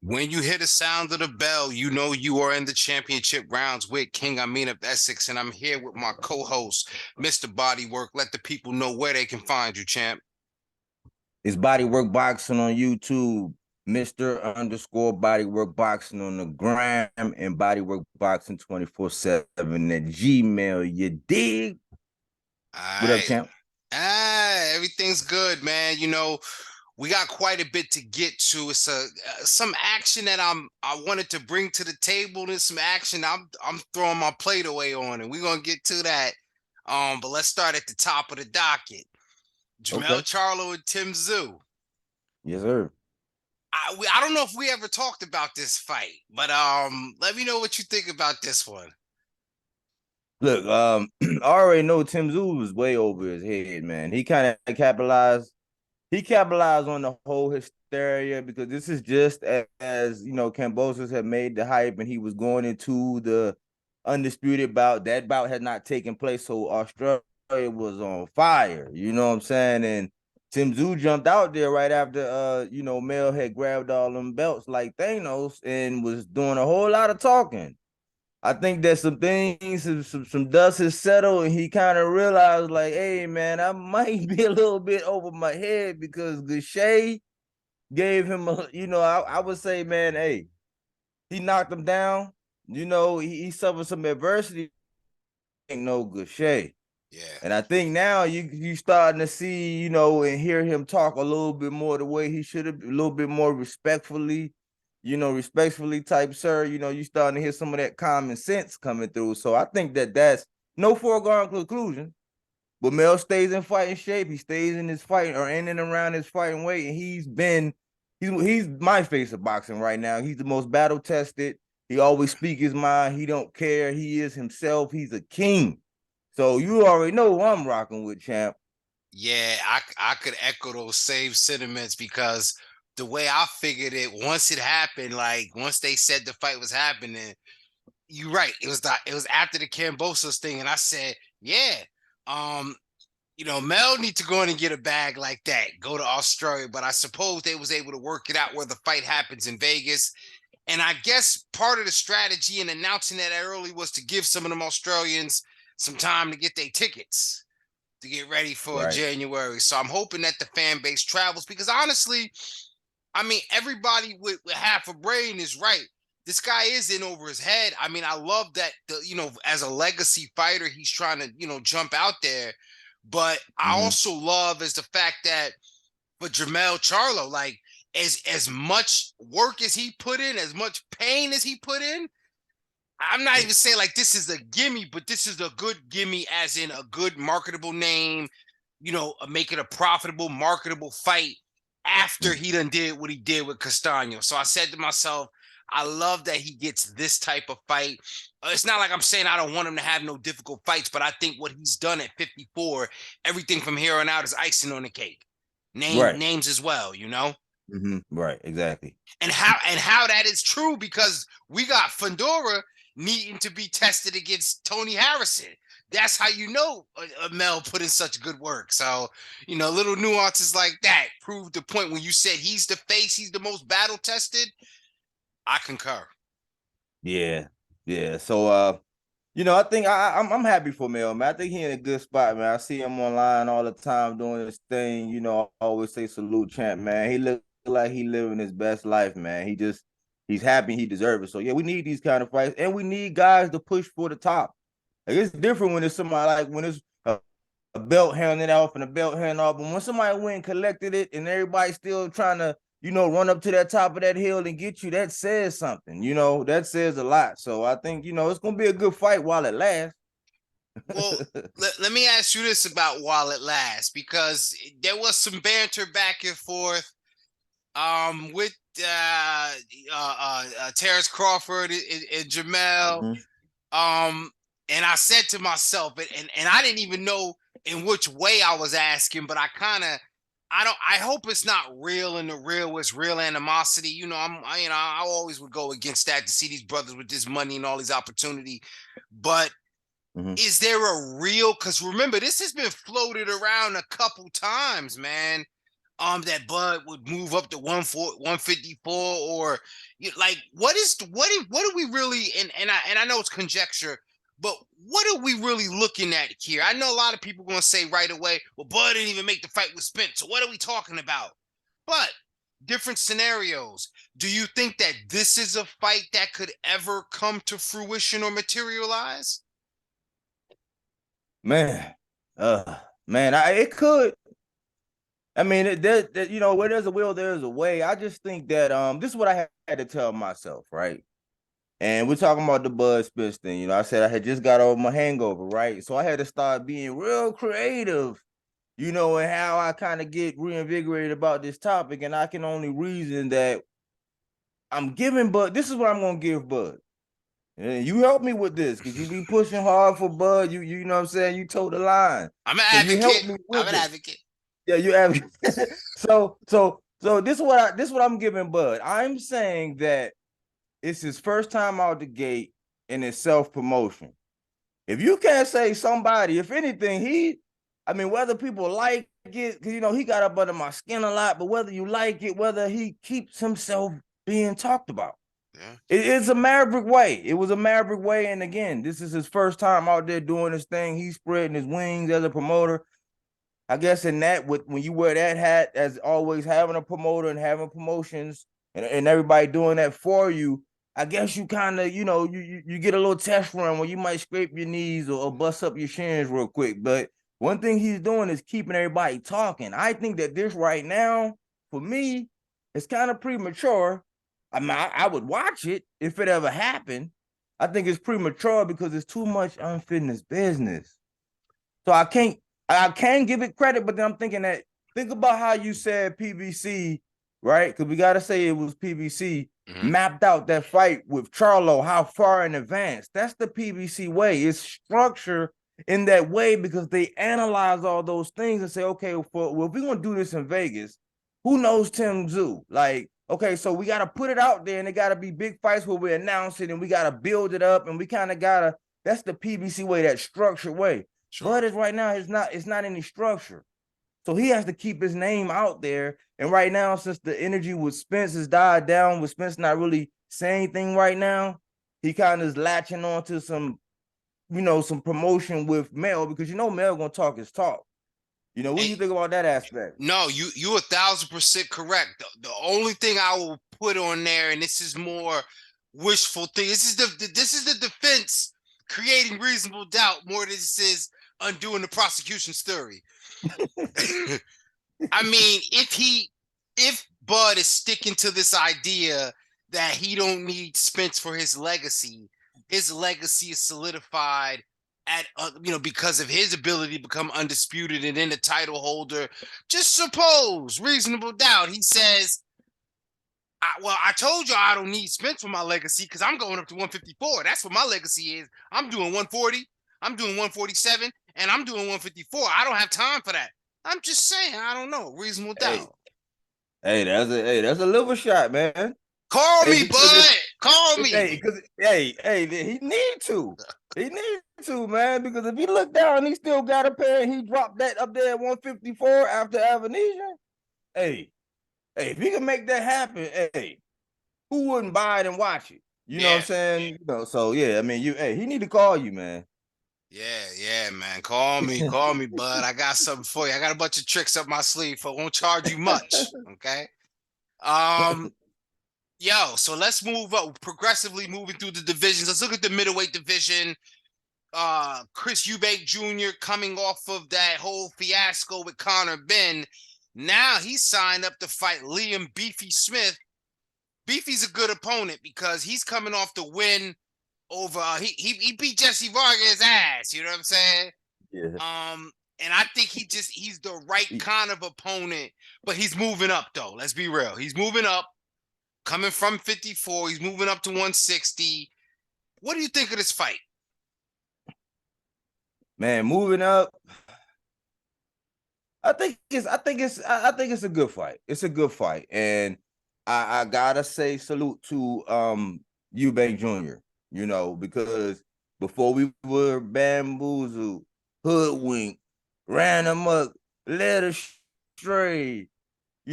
When you hear the sound of the bell, you know you are in the championship rounds with King Amin of Essex, and I'm here with my co-host, Mr. Bodywork. Let the people know where they can find you, champ. It's Bodywork Boxing on YouTube, Mr. underscore Bodywork Boxing on the gram, and Bodywork Boxing 24/7 at Gmail. You dig? All What up, right. champ? Everything's good, man. We got quite a bit to get to. It's some action that I wanted to bring to the table. There's some action I'm throwing my plate away on, and we're gonna get to that. But let's start at the top of the docket. Jamel Okay. Charlo and Tim Tszyu. Yes, sir. I don't know if we ever talked about this fight, but let me know what you think about this one. Look, I already know Tim Tszyu was way over his head, man. He kind of capitalized. He capitalized on the whole hysteria because this is just as Kambosos had made the hype and he was going into the undisputed bout. That bout had not taken place, so Australia was on fire. You know what I'm saying? And Tim Tszyu jumped out there right after Mel had grabbed all them belts like Thanos and was doing a whole lot of talking. I think that some things, some dust has settled, and he kind of realized, like, hey, man, I might be a little bit over my head because Gaucher gave him I would say, man, hey, he knocked him down. He suffered some adversity. Ain't no Gaucher. Yeah. And I think now you starting to see, and hear him talk a little bit more the way he should have, a little bit more respectfully, respectfully type, sir. You starting to hear some of that common sense coming through. So I think that's no foregone conclusion. But Mel stays in fighting shape. He stays in his fighting or in and around his fighting weight, and he's my face of boxing right now. He's the most battle tested. He always speak his mind. He don't care. He is himself. He's a king. So you already know who I'm rocking with, champ. Yeah, I could echo those same sentiments because the way I figured it, once it happened, like once they said the fight was happening, you're right. It was after the Cambosos thing, and I said, yeah, um, Mel need to go in and get a bag like that, go to Australia. But I suppose they was able to work it out where the fight happens in Vegas. And I guess part of the strategy in announcing that early was to give some of them Australians some time to get their tickets to get ready for Right. January. So I'm hoping that the fan base travels because honestly, I mean, everybody with half a brain is right. This guy is in over his head. I mean, I love that as a legacy fighter, he's trying to, jump out there. But I Mm-hmm. also love is the fact that for Jamel Charlo, like as much work as he put in, as much pain as he put in, I'm not even saying like this is a gimme, but this is a good gimme, as in a good marketable name, make it a profitable, marketable fight after he done did what he did with Castano. So I said to myself, I love that he gets this type of fight. It's not like I'm saying I don't want him to have no difficult fights, but I think what he's done at 54, everything from here on out is icing on the cake. Right. Names as well, Mm-hmm. Right. Exactly. and how that is true because we got Fundora needing to be tested against Tony Harrison. That's how Mel put in such good work. So, little nuances like that prove the point when you said he's the face, he's the most battle tested. I concur. Yeah. Yeah. So I think I'm happy for Mel, man. I think he in a good spot, man. I see him online all the time doing this thing. I always say salute champ, man. He look like he living his best life, man. He's happy, he deserves it. So yeah, we need these kind of fights, and we need guys to push for the top. Like it's different when it's somebody like when it's a belt handed off and a belt handed off, but when somebody went and collected it and everybody's still trying to run up to that top of that hill and get you, that says something. That says a lot. So I think it's gonna be a good fight while it lasts. Well, let me ask you this about while it lasts, because there was some banter back and forth with Terrence Crawford and Jamel. Mm-hmm. Um, and I said to myself, and I didn't even know in which way I was asking, but I hope it's not real, and the real was real animosity. I always would go against that to see these brothers with this money and all these opportunity. But Mm-hmm. is there a real, because remember, this has been floated around a couple times, man. that Bud would move up to 154, or like what are we really, and I know it's conjecture, but what are we really looking at here? I know a lot of people are gonna say right away, well, Bud didn't even make the fight with Spence, so what are we talking about? But different scenarios. Do you think that this is a fight that could ever come to fruition or materialize? Man, man, it could. I mean, you know, where there's a will, there's a way. I just think that this is what I had to tell myself, right? And we're talking about the Bud Spence thing. You know, I said I had just got over my hangover, right? So I had to start being real creative, you know, and how I kind of get reinvigorated about this topic. And I can only reason that I'm giving Bud. This is what I'm gonna give Bud. And you help me with this because you be pushing hard for Bud. You know what I'm saying? You told the line. I'm an So you help advocate. me I'm with an it. advocate. Yeah, you have. So this is what I'm giving Bud. I'm saying that it's his first time out the gate and it's self-promotion. If you can't say somebody, if anything, I mean, whether people like it, because you know, he got up under my skin a lot, but whether you like it, whether he keeps himself being talked about. Yeah. It's a maverick way. It was a maverick way. And again, this is his first time out there doing this thing. He's spreading his wings as a promoter. I guess in that, when you wear that hat as always having a promoter and having promotions and everybody doing that for you, I guess you kind of, you know, you get a little test run where you might scrape your knees or bust up your shins real quick. But one thing he's doing is keeping everybody talking. I think that this right now, for me, it's kind of premature. I mean, I would watch it if it ever happened. I think it's premature because it's too much unfinished business. So I can give it credit, but then I'm thinking that think about how you said PBC, right? Because we gotta say it was PBC mapped out that fight with Charlo, how far in advance. That's the PBC way. It's structure in that way because they analyze all those things and say, okay, if we're gonna do this in Vegas, who knows Tim Tszyu? Like, okay, so we gotta put it out there and it gotta be big fights where we announce it and we gotta build it up and we kind of gotta. That's the PBC way, that structured way. Sure. Bud is right now, it's not any structure. So he has to keep his name out there. And right now, since the energy with Spence has died down, with Spence not really saying anything right now, he kind of is latching on to some, you know, some promotion with Mel because you know Mel gonna talk his talk. You know, what do you think about that aspect? No, you 1,000% correct. The only thing I will put on there, and this is more wishful thing. This is the defense creating reasonable doubt more than this is undoing the prosecution's theory. I mean, if Bud is sticking to this idea that he don't need Spence for his legacy is solidified at because of his ability to become undisputed and then the title holder. Just suppose reasonable doubt he says, I told you I don't need Spence for my legacy because I'm going up to 154. That's what my legacy is. I'm doing 140, I'm doing 147, and I'm doing 154. I don't have time for that. I'm just saying, I don't know. Reasonable doubt. That's a liver shot, man. Call me, Bud. Call me. He need to. He need to, man, because if he look down, he still got a pair and he dropped that up there at 154 after Avenesian. Hey, if he can make that happen, hey, who wouldn't buy it and watch it? You know what I'm saying? You know, so yeah, I mean, he need to call you, man. Yeah, man. Call me, Bud. I got something for you. I got a bunch of tricks up my sleeve, so I won't charge you much. Okay. So let's move up, progressively moving through the divisions. Let's look at the middleweight division. Chris Eubank Jr. coming off of that whole fiasco with Conor Benn. Now he's signed up to fight Liam Beefy Smith. Beefy's a good opponent because he's coming off the win over he beat Jesse Vargas' ass, you know what I'm saying? Yeah. And I think he's the right kind of opponent, but he's moving up though. Let's be real. He's moving up, coming from 54, he's moving up to 160. What do you think of this fight? Man, moving up. I think it's a good fight. It's a good fight. And I gotta say salute to Eubank Jr., you know, because before we were bamboozled, hoodwinked, ran amok, led astray,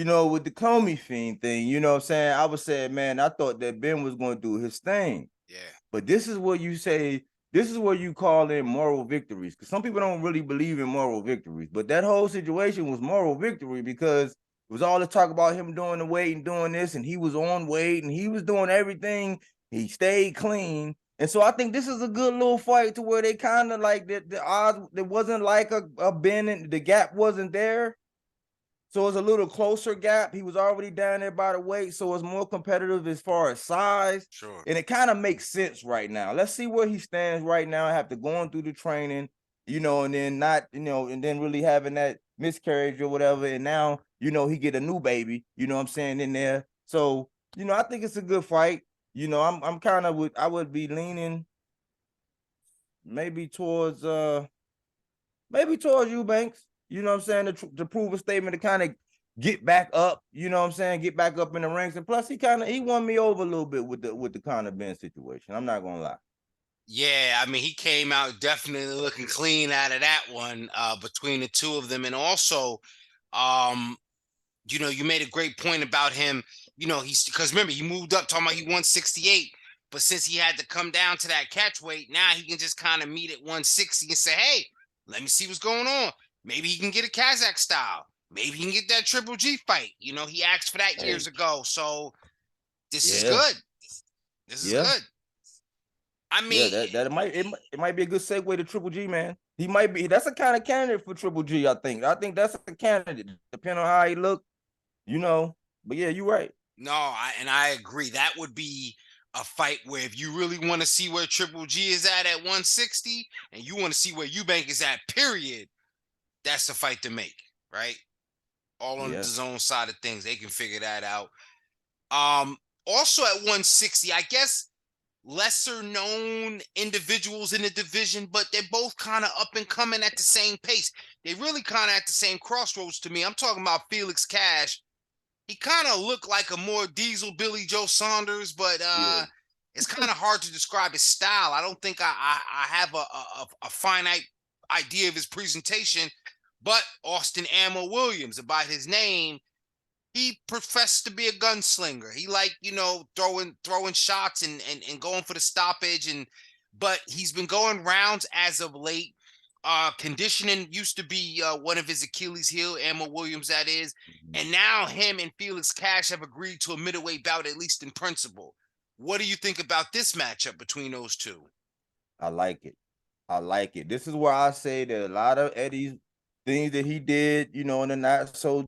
with the Comey Fiend thing, you know what I'm saying? I was saying, man, I thought that Ben was going to do his thing. Yeah. But this is what you say, this is what you call in moral victories. Because some people don't really believe in moral victories. But that whole situation was moral victory because it was all the talk about him doing the weight and doing this, and he was on weight and he was doing everything. He stayed clean. And so I think this is a good little fight to where they kind of like the odds, there wasn't like a bend, and the gap wasn't there. So it's a little closer gap. He was already down there by the weight, so it's more competitive as far as size. Sure. And it kind of makes sense right now. Let's see where he stands right now after going through the training, and then not, and then really having that miscarriage or whatever. And now, he get a new baby, what I'm saying, in there. So, I think it's a good fight. I'm kind of I would be leaning maybe towards Eubanks. You know what I'm saying? To prove a statement, to kind of get back up. You know what I'm saying? Get back up in the ranks. And plus, he won me over a little bit with the Conor Ben situation. I'm not gonna lie. Yeah, I mean, he came out definitely looking clean out of that one, between the two of them. And also, um, you made a great point about him. He's, because remember, he moved up talking about he won 68, but since he had to come down to that catch weight, now he can just kind of meet at 160 and say, hey, let me see what's going on. Maybe he can get a Kazakh style. Maybe he can get that Triple G fight. He asked for that years ago. So this is good. This is good. I mean, that it might be a good segue to Triple G, man. That's a kind of candidate for Triple G. I think that's a candidate, depending on how he look, But yeah, you're right. No, I agree. That would be a fight where if you really want to see where Triple G is at 160, and you want to see where Eubank is at, period, that's the fight to make, right? All on the zone side of things, they can figure that out. Also at 160, I guess lesser known individuals in the division, but they're both kind of up and coming at the same pace. They really kind of at the same crossroads to me. I'm talking about Felix Cash. He kind of looked like a more diesel Billy Joe Saunders, but it's kind of hard to describe his style. I don't think I have a finite idea of his presentation, but Austin Ammo Williams, about his name, he professed to be a gunslinger. He throwing shots and going for the stoppage, but he's been going rounds as of late. Conditioning used to be one of his Achilles heel, Ammo Williams, that is. And now him and Felix Cash have agreed to a middleweight bout, at least in principle. What do you think about this matchup between those two? I like it. This is where I say that a lot of Eddie's things that he did, in the not so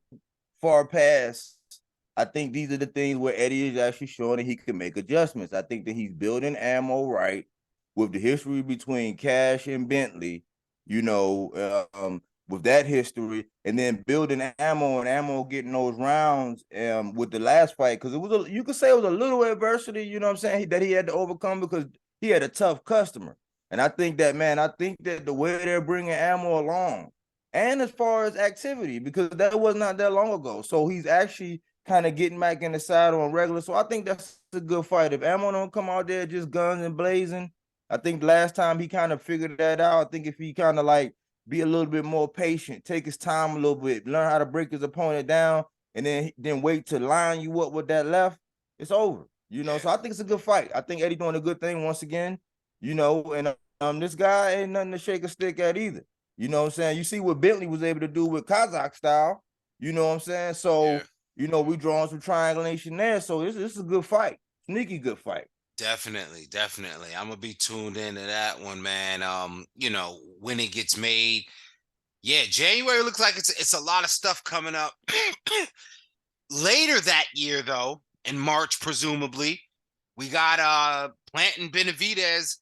far past, I think these are the things where Eddie is actually showing that he can make adjustments. I think that he's building Ammo right with the history between Cash and Bentley, with that history, and then building Ammo and Ammo getting those rounds with the last fight, because you could say it was a little adversity, you know what I'm saying, that he had to overcome because he had a tough customer. And I think that the way they're bringing Ammo along, and as far as activity, because that was not that long ago, so he's actually kind of getting back in the saddle on regular. So I think that's a good fight. If Ammo don't come out there just guns and blazing, I think last time he kind of figured that out. I think if he kind of like be a little bit more patient, take his time a little bit, learn how to break his opponent down, and then wait to line you up with that left, it's over. So I think it's a good fight. I think Eddie doing a good thing once again, and this guy ain't nothing to shake a stick at either. You know what I'm saying? You see what Bentley was able to do with Kazakh style, you know what I'm saying? So, we drawing some triangulation there. So this is a good fight. Sneaky good fight. Definitely. I'm gonna be tuned into that one, man. When it gets made. Yeah, January looks like it's a lot of stuff coming up. Later that year, though, in March, presumably, we got Plant and Benavidez.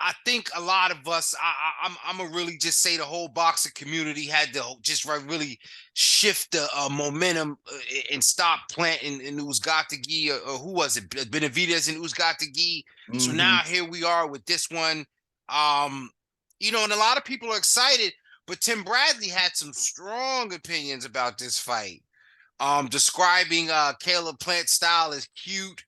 I think a lot of us, I'm gonna really just say the whole boxing community had to just really shift the momentum and stop Plant and Uzcategui, or who was it, Benavidez and Uzcategui. So now here we are with this one, and a lot of people are excited, but Tim Bradley had some strong opinions about this fight, describing Caleb Plant's style as cute,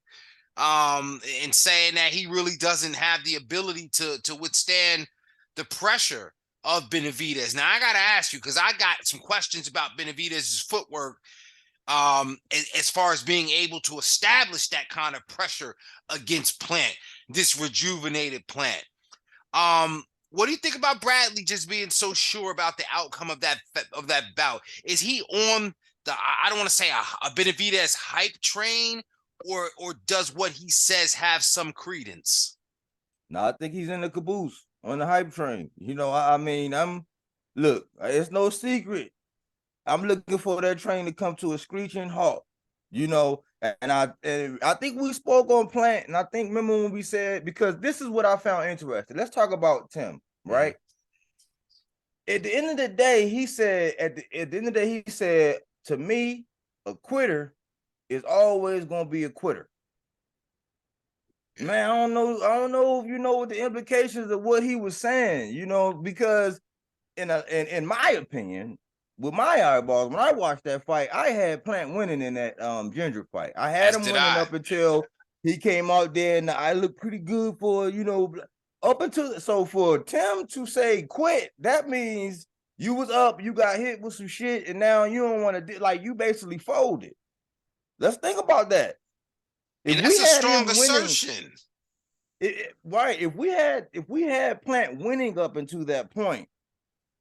and saying that he really doesn't have the ability to withstand the pressure of Benavidez. Now I gotta ask you, because I got some questions about Benavidez's footwork. as far as being able to establish that kind of pressure against Plant, this rejuvenated Plant. What do you think about Bradley just being so sure about the outcome of that bout? Is he on the, I don't want to say a Benavidez hype train, or does what he says have some credence? No, I think he's in the caboose on the hype train. I mean, look, it's no secret. I'm looking for that train to come to a screeching halt. And I think we spoke on Plant, and I think, remember when we said, because this is what I found interesting. Let's talk about Tim, right? At the end of the day, he said, to me, a quitter is always going to be a quitter. Man, I don't know if you know what the implications of what he was saying, because in my opinion, with my eyeballs, when I watched that fight, I had Plant winning in that Ginger fight. I had him winning up until he came out there, and I looked pretty good for, up until, so for Tim to say quit, that means you was up, you got hit with some shit, and now you don't want to, like, you basically folded. Let's think about that. And that's a strong assertion. Right. If we had Plant winning up until that point,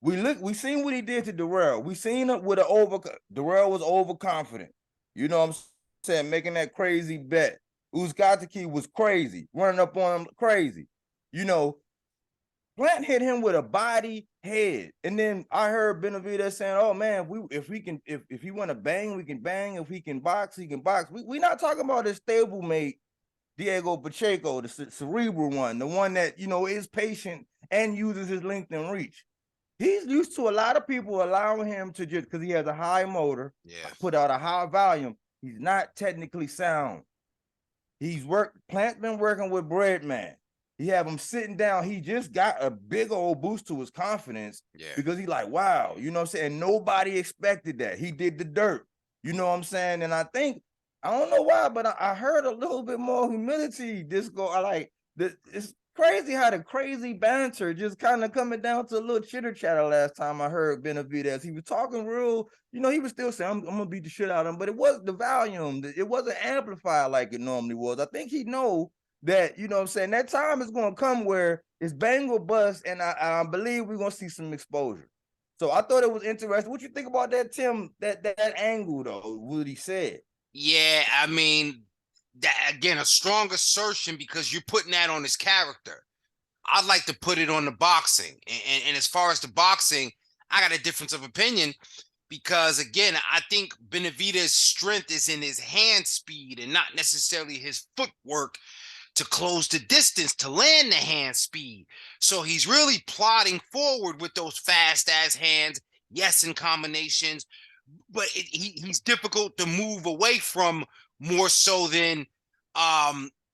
we seen what he did to Darrell. We seen it with Darrell was overconfident. You know what I'm saying? Making that crazy bet. Uzcategui was crazy, running up on him crazy. Plant hit him with a body head. And then I heard Benavidez saying, oh man, if he want to bang, we can bang. If he can box, he can box. We not talking about his stablemate, Diego Pacheco, the cerebral one, the one that, is patient and uses his length and reach. He's used to a lot of people allowing him to, just because he has a high motor, put out a high volume. He's not technically sound. Plant's been working with Breadman. He have him sitting down. He just got a big old boost to his confidence because he's like, wow, you know what I'm saying? Nobody expected that. He did the dirt, you know what I'm saying? And I think, I don't know why, but I heard a little bit more humility. It's crazy how the crazy banter just kind of coming down to a little chitter chatter last time I heard Benavidez. He was talking real, he was still saying, I'm going to beat the shit out of him, but it wasn't the volume. It wasn't amplified like it normally was. I think he know that, you know what I'm saying, that time is going to come where it's bang or bust, and I believe we're going to see some exposure. So I thought it was interesting. What you think about that, Tim, that angle, though, what he said? Yeah, I mean, that again, a strong assertion because you're putting that on his character. I'd like to put it on the boxing. And as far as the boxing, I got a difference of opinion because, again, I think Benavidez's strength is in his hand speed and not necessarily his footwork to close the distance, to land the hand speed. So he's really plodding forward with those fast-ass hands, yes, in combinations, but he's difficult to move away from more so than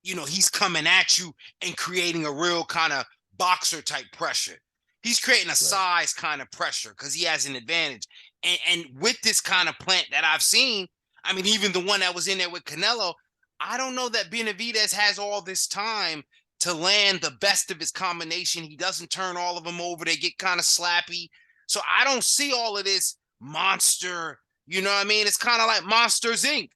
he's coming at you and creating a real kind of boxer type pressure. He's creating a size kind of pressure because he has an advantage. And with this kind of Plant that I've seen, I mean, even the one that was in there with Canelo, I don't know that Benavidez has all this time to land the best of his combination. He doesn't turn all of them over. They get kind of slappy. So I don't see all of this monster, you know what I mean? It's kind of like Monsters Inc.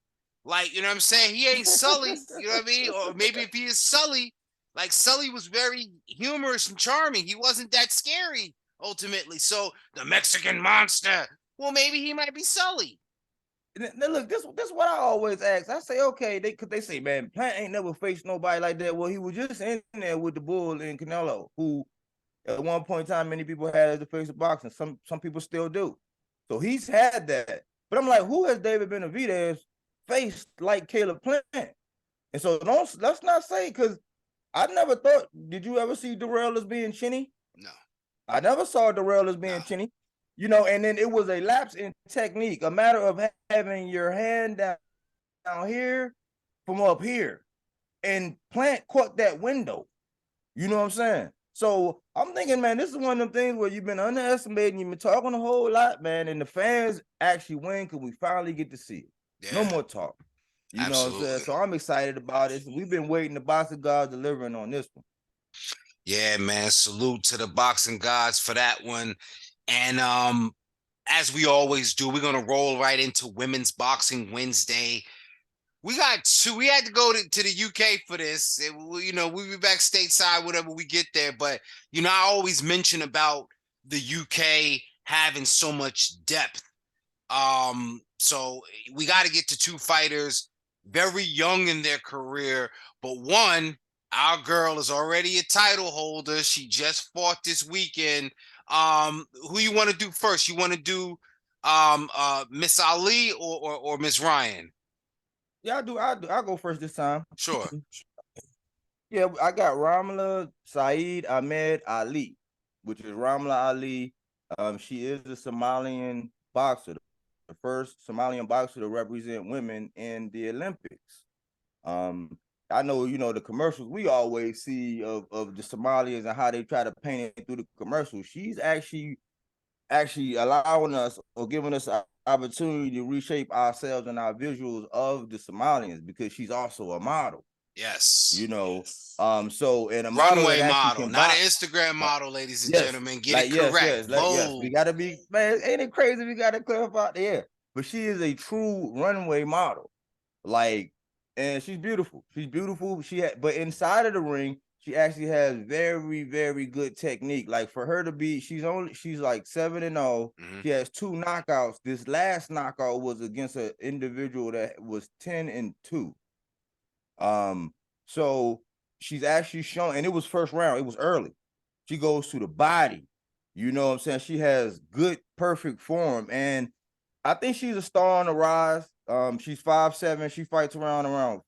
Like, you know what I'm saying? He ain't Sully, you know what I mean? Or maybe if he is Sully, like Sully was very humorous and charming. He wasn't that scary ultimately. So the Mexican monster, well, maybe he might be Sully. Now look, this is what I always ask. I say, okay, they say, man, Plant ain't never faced nobody like that. Well, he was just in there with the Bull and Canelo, who at one point in time many people had as the face of boxing. Some people still do. So he's had that. But I'm like, who has David Benavidez faced like Caleb Plant? And so let's not say, because I never thought, did you ever see Darrell as being chinny? No. I never saw Darrell as being chinny. And then it was a lapse in technique, a matter of having your hand down here from up here. And Plant caught that window. You know what I'm saying? So I'm thinking, man, this is one of them things where you've been underestimating, you've been talking a whole lot, man, and the fans actually win because we finally get to see it. Yeah. No more talk. You know what I'm saying? So I'm excited about it. We've been waiting. The boxing gods delivering on this one. Yeah, man. Salute to the boxing gods for that one. And as we always do, we're gonna roll right into Women's Boxing Wednesday. We got two. We had to go to the UK for this. We'll be back stateside whenever we get there. But I always mention about the UK having so much depth. So we got to get to two fighters very young in their career, but one, our girl is already a title holder. She just fought this weekend. Who you want to do first? You want to do Miss Ali or Miss Ryan? Yeah, I'll go first this time. Sure. Yeah, I got Ramla Saeed Ahmed Ali, which is Ramla Ali. She is a Somalian boxer, the first Somalian boxer to represent women in the Olympics. I know, the commercials we always see of the Somalians and how they try to paint it through the commercials. She's actually allowing us or giving us an opportunity to reshape ourselves and our visuals of the Somalians, because she's also a model. Yes. So in a model runway that actually model, can not box, an Instagram model, ladies and yes, gentlemen. Get it correct. Yes. We gotta be, man. Ain't it crazy? We gotta clarify. Yeah, but she is a true runway model. And she's beautiful. She's beautiful. But inside of the ring, she actually has very, very good technique. Like, for her to be, she's like 7-0. Mm-hmm. She has 2 knockouts. This last knockout was against an individual that was 10-2. So she's actually shown, and it was first round. It was early. She goes to the body. You know what I'm saying? She has good, perfect form, and I think she's a star on the rise. She's 5'7". She fights around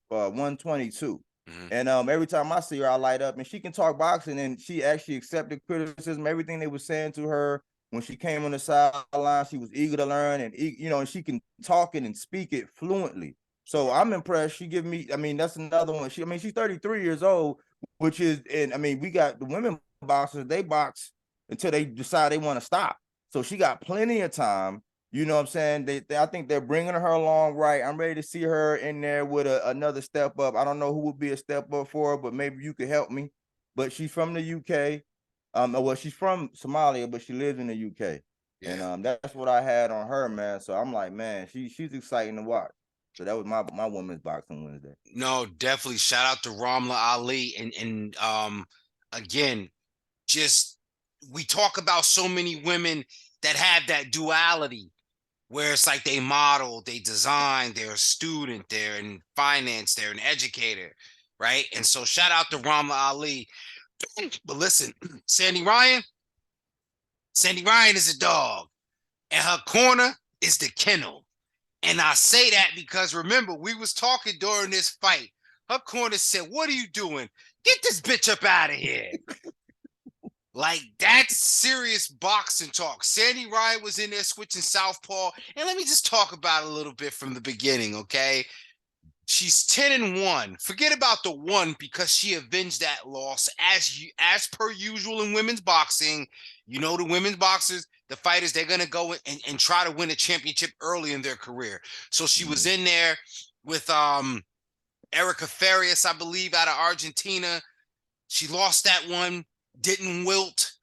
122. Mm-hmm. And every time I see her, I light up. And she can talk boxing, and she actually accepted criticism. Everything they were saying to her when she came on the sideline, she was eager to learn, and and she can talk it and speak it fluently. So I'm impressed. She give me, that's another one. She's 33 years old, which is, and we got the women boxers, they box until they decide they want to stop. So she got plenty of time. You know what I'm saying? I think they're bringing her along right. I'm ready to see her in there with another step up. I don't know who would be a step up for her, but maybe you could help me. But she's from the UK. Well, she's from Somalia, but she lives in the UK. Yeah. And that's what I had on her, man. So I'm like, man, she's exciting to watch. So that was my women's boxing Wednesday. No, definitely shout out to Ramla Ali, and again, just we talk about so many women that have that duality where it's like they model, they design, they're a student, they're in finance, they're an educator, right? And so shout out to Ramla Ali. But listen, Sandy Ryan is a dog, and her corner is the kennel. And I say that because remember, we was talking during this fight. Her corner said, "What are you doing? Get this bitch up out of here." Like, that's serious boxing talk. Sandy Ryan was in there switching southpaw. And let me just talk about it a little bit from the beginning, okay? She's 10-1. Forget about the one, because she avenged that loss as per usual in women's boxing. The women's boxers, the fighters, they're gonna go and try to win a championship early in their career. So she was in there with Erica Farias, I believe, out of Argentina. She lost that one, didn't wilt,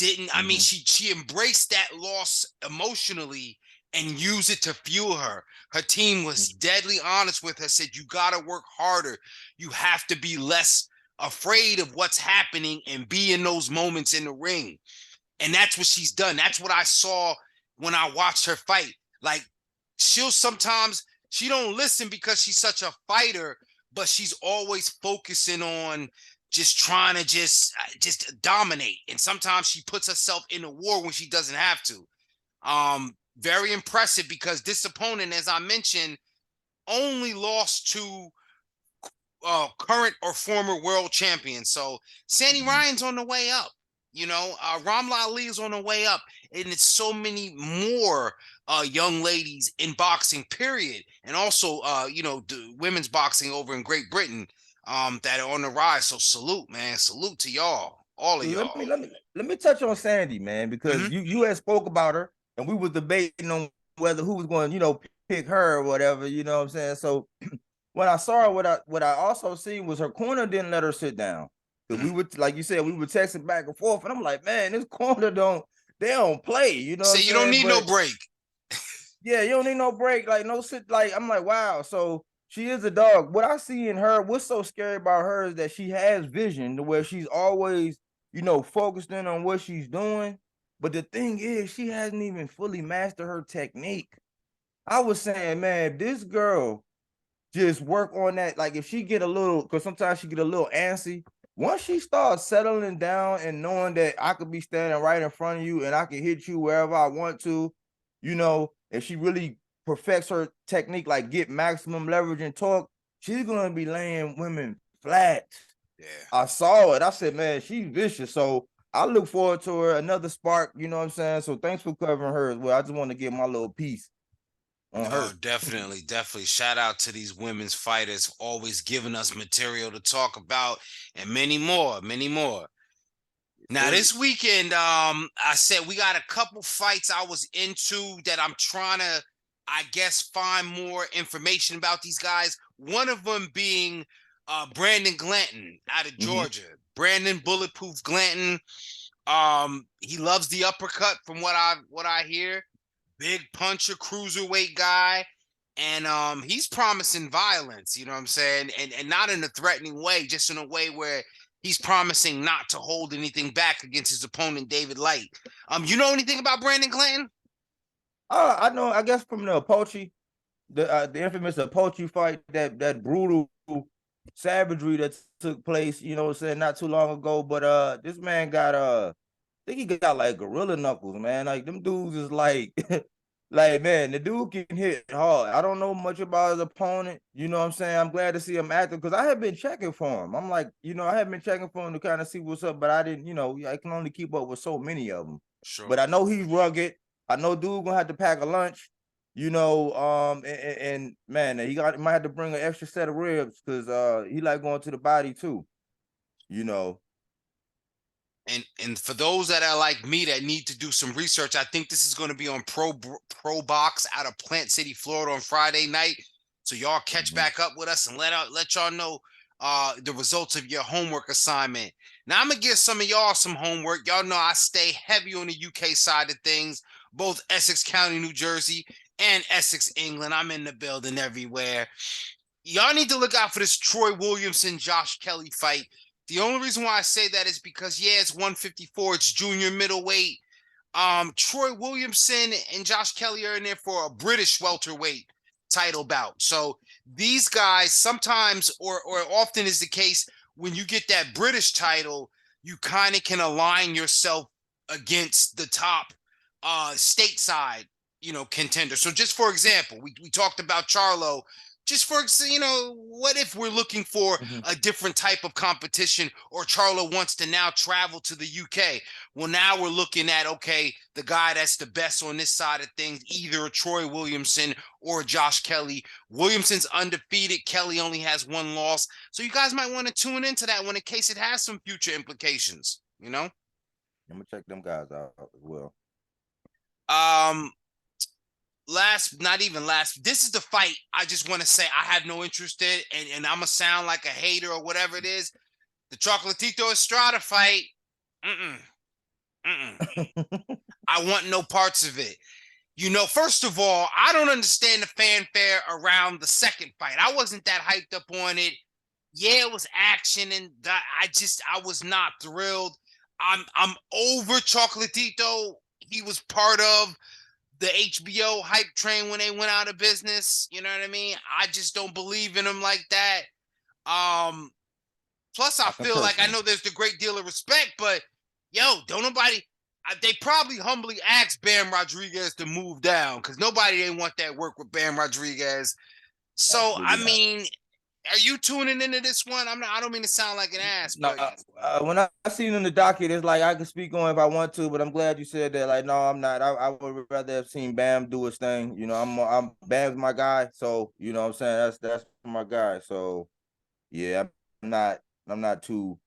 she embraced that loss emotionally and used it to fuel her. Her team was deadly honest with her, said, you got to work harder. You have to be less afraid of what's happening and be in those moments in the ring. And that's what she's done. That's what I saw when I watched her fight. Like, she don't listen because she's such a fighter, but she's always focusing on just trying to just dominate. And sometimes she puts herself in a war when she doesn't have to. Very impressive, because this opponent, as I mentioned, only lost to current or former world champions. So Sandy Ryan's on the way up. Ramla Ali is on the way up, and it's so many more young ladies in boxing, period, and also the women's boxing over in Great Britain that are on the rise. So salute, man, salute to y'all, all of y'all. Let me touch on Sandy, man, because you had spoke about her, and we was debating on who was going to pick her or whatever. You know what I'm saying? So when I saw her, what I also seen was her corner didn't let her sit down. We would, like you said, we were texting back and forth, and I'm like, man, this corner don't they don't play. You know what Say I'm you don't saying? need no But break. yeah, you don't need no break. Like no sit. Like I'm like, wow. So she is a dog. What I see in her, what's so scary about her is that she has vision to where she's always, focused in on what she's doing. But the thing is, she hasn't even fully mastered her technique. I was saying, man, if this girl just work on that, like if she get a little, because sometimes she get a little antsy. Once she starts settling down and knowing that I could be standing right in front of you and I can hit you wherever I want to, if she really perfects her technique, like get maximum leverage and torque, she's gonna be laying women flat. Yeah. I saw it. I said, man, she's vicious. So I look forward to her another spark. You know what I'm saying? So thanks for covering her as well. I just want to get my little piece on Oh, her. definitely, definitely. Shout out to these women's fighters, always giving us material to talk about, and many more, many more. Now Sir. this weekend, I said we got a couple fights I was into that I'm trying to, I guess, find more information about these guys. One of them being Brandon Glanton out of Mm-hmm. Georgia. Brandon Bulletproof Glanton. He loves the uppercut from what I hear. Big puncher, cruiserweight guy. And he's promising violence, you know what I'm saying? And not in a threatening way, just in a way where he's promising not to hold anything back against his opponent, David Light. You know anything about Brandon Clanton? I know. I guess from the Apoche, the infamous Apoche fight, that brutal savagery that took place. You know what I'm saying, not too long ago. But this man got I think he got like gorilla knuckles, man. Like them dudes is like, like man, the dude can hit hard. I don't know much about his opponent. You know what I'm saying? I'm glad to see him active because I have been checking for him. I'm like, I have been checking for him to kind of see what's up, but I didn't. I can only keep up with so many of them. But Sure. I know he's rugged. I know dude gonna have to pack a lunch. And man, might have to bring an extra set of ribs because he like going to the body too. You know. And for those that are like me that need to do some research, I think this is going to be on Pro Box out of Plant City, Florida on Friday night. So y'all catch Mhm. back up with us and let y'all know the results of your homework assignment. Now I'm gonna give some of y'all some homework. Y'all know I stay heavy on the UK side of things, both Essex County, New Jersey, and Essex, England. I'm in the building everywhere. Y'all need to look out for this Troy Williamson Josh Kelly fight. The only reason why I say that is because it's 154, it's junior middleweight. Troy Williamson and Josh Kelly are in there for a British welterweight title bout. So these guys sometimes or often is the case when you get that British title, you kind of can align yourself against the top stateside, contender. So just for example, we talked about Charlo. Just for what if we're looking for Mhm. a different type of competition, or Charlo wants to now travel to the UK? Well, now we're looking at, okay, the guy that's the best on this side of things, either a Troy Williamson or Josh Kelly. Williamson's undefeated. Kelly only has one loss. So you guys might want to tune into that one in case it has some future implications, I'm gonna check them guys out as well. Um, not even last, this is the fight I just want to say I have no interest in, and I'm gonna sound like a hater or whatever it is. The Chocolatito Estrada fight. Mm-mm. Mm-mm. I want no parts of it. First of all, I don't understand the fanfare around the second fight. I wasn't that hyped up on it. Yeah, it was action, and I was not thrilled. I'm over Chocolatito. He was part of the HBO hype train when they went out of business. You know what I mean? I just don't believe in him like that. Plus, I I feel concur, like I sir. know there's a great deal of respect, but don't nobody. They probably humbly asked Bam Rodriguez to move down because nobody didn't want that work with Bam Rodriguez. So I Absolutely not. mean, are you tuning into this one? I'm not. I don't mean to sound like an ass, No, but when I seen in the docket, it's like I can speak on if I want to, but I'm glad you said that. Like, no, I'm not. I would rather have seen Bam do his thing. I'm Bam's my guy, so what I'm saying, that's my guy. So yeah, I'm not too.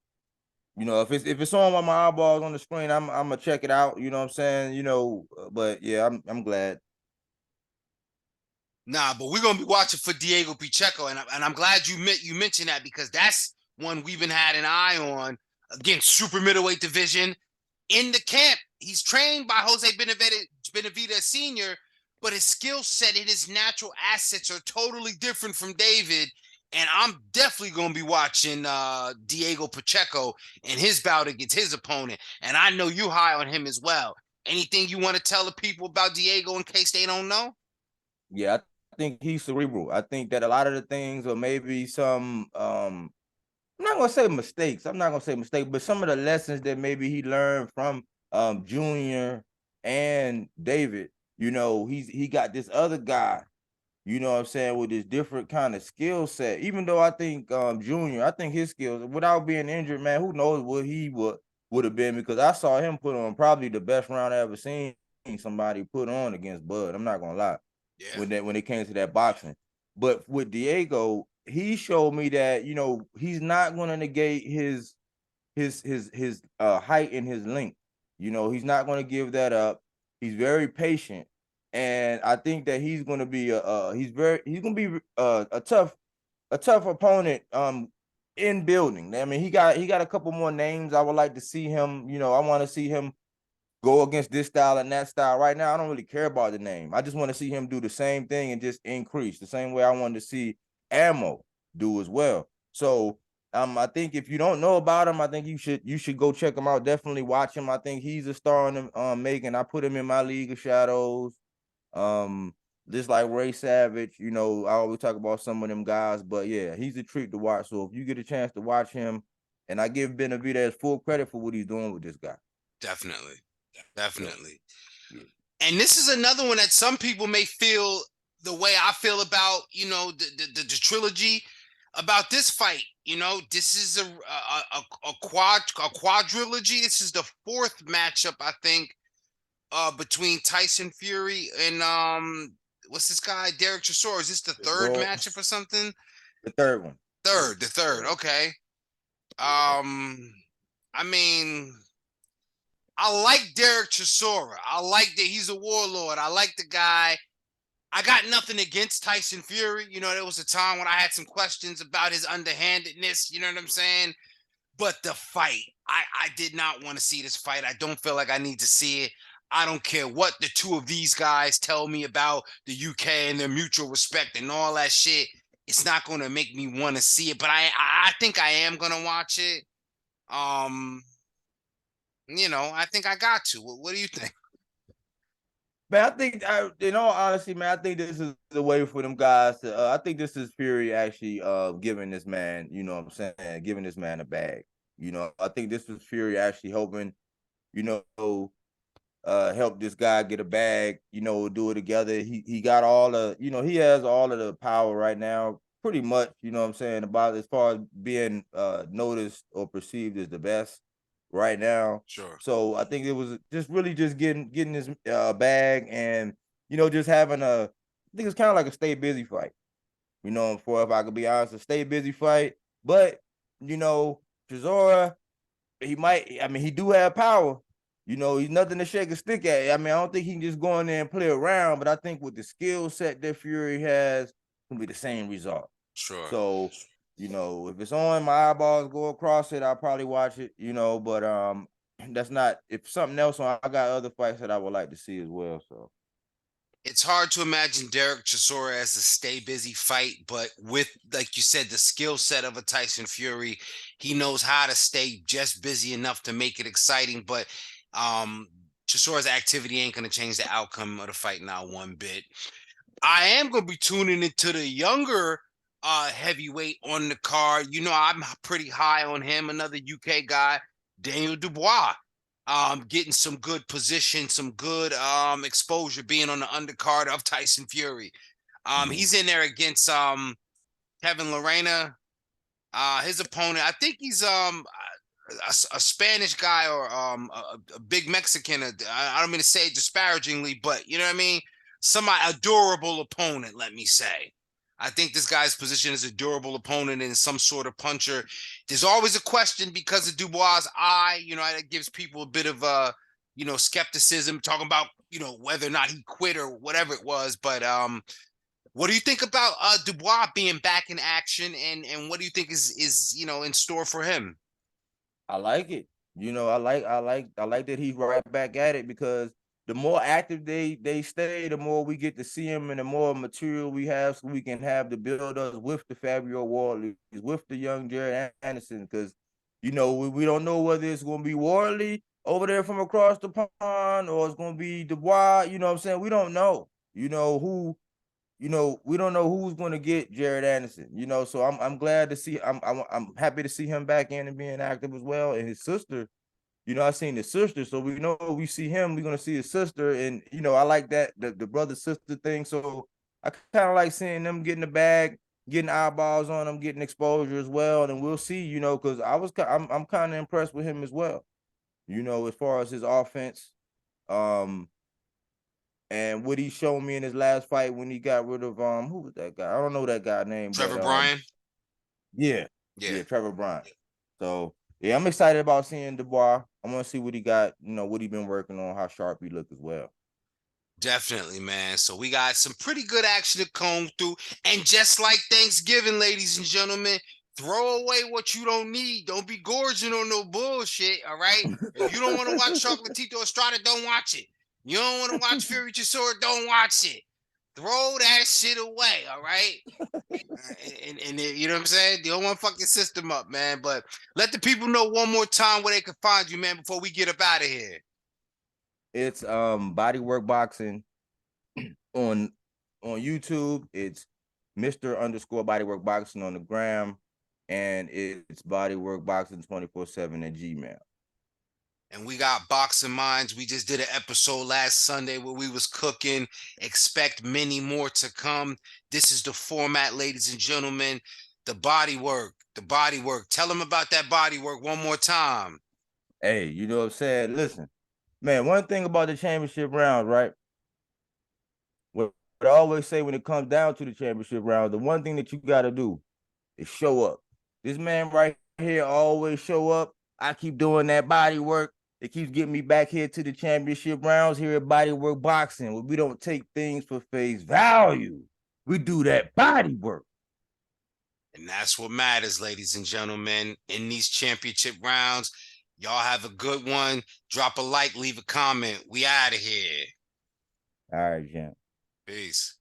If it's on while my eyeballs on the screen, I'm gonna check it out. You know what I'm saying? But yeah, I'm glad. nah. But we're gonna be watching for Diego Pacheco, and I'm glad you mentioned that because that's one we've been had an eye on against super middleweight division in the camp. he's trained by Jose Benavidez Sr., but his skill set and his natural assets are totally different from David. And I'm definitely going to be watching Diego Pacheco and his bout against his opponent. And I know you high on him as well. Anything you want to tell the people about Diego in case they don't know? Yeah, I think he's cerebral. I think that a lot of the things, or maybe some, I'm not gonna say mistakes. I'm not gonna say mistakes, but some of the lessons that maybe he learned from Junior and David. He got this other guy, what I'm saying, with this different kind of skill set. Even though I think Junior, I think his skills, without being injured, man, who knows what he would have been, because I saw him put on probably the best round I ever seen somebody put on against Bud. I'm not gonna lie. Yeah. When it came to that boxing. But with Diego, he showed me that, he's not going to negate his height and his length. He's not going to give that up. He's very patient, and I think that he's going to be he's going to be a tough opponent in building. I mean, he got a couple more names I would like to see him. I want to see him go against this style and that style. Right now, I don't really care about the name. I just want to see him do the same thing and just increase the same way I wanted to see Ammo do as well. So I think if you don't know about him, I think you should go check him out. Definitely watch him. I think he's a star in the making. I put him in my league of shadows. Just like Ray Savage, I always talk about some of them guys, but yeah, he's a treat to watch. So if you get a chance to watch him, and I give Benavidez full credit for what he's doing with this guy. Definitely. Definitely. Yeah. And this is another one that some people may feel the way I feel about, the trilogy about this fight. This is a quadrilogy. This is the fourth matchup, I think, between Tyson Fury and what's this guy, Derek Chisora. Is this the third matchup or something? The third one. The third. Okay. I mean, I like Derek Chisora. I like that he's a warlord. I like the guy. I got nothing against Tyson Fury. There was a time when I had some questions about his underhandedness. You know what I'm saying? But the fight, I did not want to see this fight. I don't feel like I need to see it. I don't care what the two of these guys tell me about the UK and their mutual respect and all that shit. It's not going to make me want to see it, but I think I am going to watch it. I think I got to. What do you think? Man, I think, in all honesty, man, I think this is the way for them guys to. I think this is Fury actually giving this man, what I'm saying, giving this man a bag. I think this was Fury actually hoping, help this guy get a bag. Do it together. He got all the, he has all of the power right now, pretty much. What I'm saying, about as far as being noticed or perceived as the best right now. Sure. So I think it was just really just getting his bag, and just having I think it's kind of like a stay busy fight. For, if I could be honest, a stay busy fight. But Chisora, he do have power. He's nothing to shake a stick at. I mean, I don't think he can just go in there and play around, but I think with the skill set that Fury has, it's gonna be the same result. Sure. So, if it's on, my eyeballs go across it, I'll probably watch it, but that's not, if something else on, I got other fights that I would like to see as well. So it's hard to imagine Derek Chisora as a stay busy fight, but with, like you said, the skill set of a Tyson Fury, he knows how to stay just busy enough to make it exciting. But Chisora's activity ain't going to change the outcome of the fight not one bit. I am going to be tuning into the younger heavyweight on the card. I'm pretty high on him, another UK guy, Daniel Dubois. Getting some good position, some good exposure, being on the undercard of Tyson Fury. He's in there against Kevin Lorena. His opponent, I think he's a Spanish guy or a big Mexican. I don't mean to say it disparagingly, but you know what I mean? Adorable opponent, let me say. I think this guy's position is a durable opponent and some sort of puncher. There's always a question because of Dubois' eye, that gives people a bit of skepticism, talking about, whether or not he quit or whatever it was. But what do you think about Dubois being back in action, and what do you think is in store for him? I like it. You know, I like that he's right back at it, because the more active they stay, the more we get to see him, and the more material we have, so we can have the build-ups with the Fabio Wardleys, with the young Jared Anderson, because you know we don't know whether it's going to be Wardley over there from across the pond, or it's going to be Dubois. You know what I'm saying? We don't know. You know who. You know, we don't know who's going to get Jared Anderson. You know, so I'm glad to see. I'm happy to see him back in and being active as well, and his sister. You know, I seen his sister, so we know we see him, we're gonna see his sister, and you know, I like that the brother sister thing. So I kind of like seeing them getting the bag, getting eyeballs on them, getting exposure as well, and we'll see. You know, because I'm kind of impressed with him as well. You know, as far as his offense, um, and what he showed me in his last fight when he got rid of who was that guy? I don't know that guy's name, but Trevor Bryan. yeah, Yeah. yeah, Trevor Bryant. So yeah, I'm excited about seeing Dubois. I want to see what he got, you know, what he been working on, how sharp he look as well. Definitely, man. So we got some pretty good action to comb through. And just like Thanksgiving, ladies and gentlemen, throw away what you don't need. Don't be gorging on no bullshit, all right? If you don't want to watch Chocolatito Estrada, don't watch it. You don't want to watch Fury Chisora, don't watch it. Throw that shit away, all right? And you know what I'm saying? You don't want to fuck your system up, man. But let the people know one more time where they can find you, man, before we get up out of here. It's Bodywork Boxing on YouTube. It's Mr. underscore Bodywork Boxing on the gram, and it's Bodywork Boxing 24/7 at Gmail. And we got Boxing Minds. We just did an episode last Sunday where we was cooking. Expect many more to come. This is the format, ladies and gentlemen. The body work. The body work. Tell them about that body work one more time. Hey, you know what I'm saying? Listen, man, one thing about the championship rounds, right? What I always say when it comes down to the championship round, the one thing that you got to do is show up. This man right here always show up. I keep doing that body work. It keeps getting me back here to the championship rounds here at Bodywork Boxing, where we don't take things for face value. We do that body work. And that's what matters, ladies and gentlemen, in these championship rounds. Y'all have a good one. Drop a like, leave a comment. We out of here. All right, Jim. Peace.